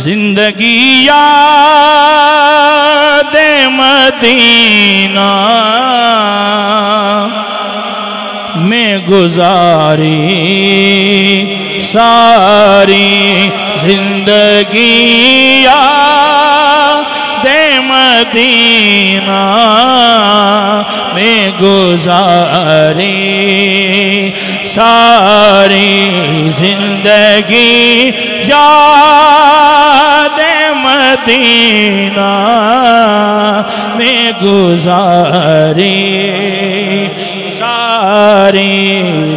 जिंदगी याद मदीना में गुजारी सारी जिंदगी याद मदीना में गुजारी सारी जिंदगी याद मदीना में गुजारी सारी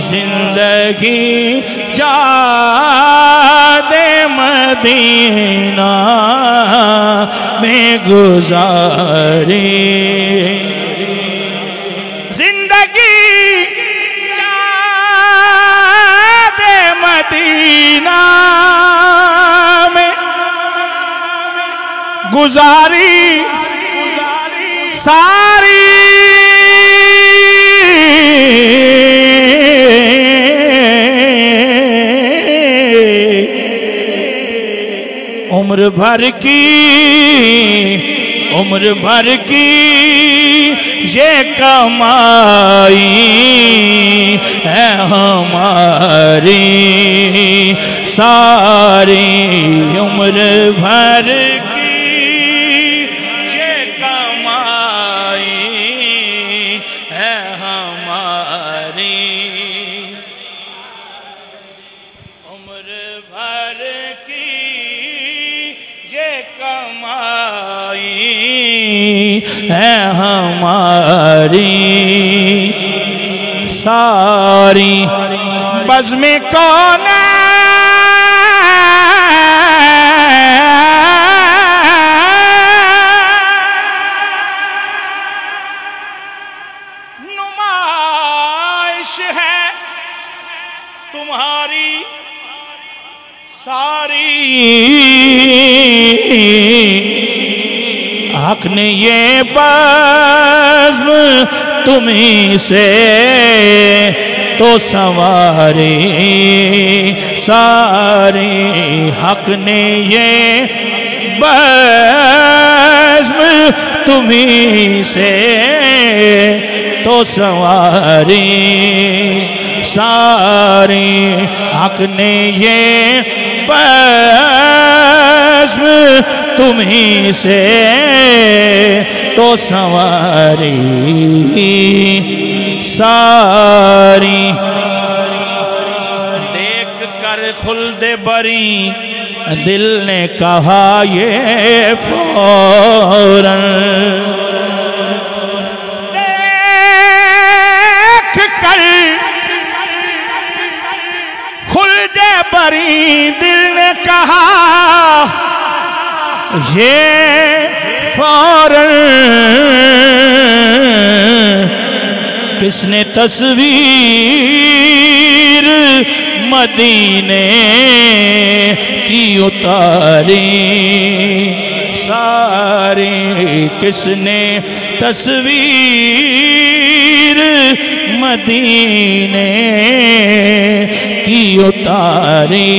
जिंदगी याद मदीना में गुजारी जिंदगी याद मदीना में गुजारी सारी उम्र भर की ये कमाई है हमारी सारी उम्र भर की ये कमाई है हमारी उम्र भर की ये कमाई है हमारी सारी बज़्म कौन नुमाइश है तुम्हारी सारी हक ने ये बज़्म तुम्हीं से तो सवारी सारी हक ने ये बज़्म तुम्हीं से तो सवारी सारी हक ने ये बज़्म तुम्हीं से तो सवारी सारी देख कर खुल्दे बरी दिल ने कहा ये फौरन देख कर खुल्दे बरी दिल ने कहा ये फौरन किसने तस्वीर मदीने की उतारी सारी किसने तस्वीर मदीने की उतारी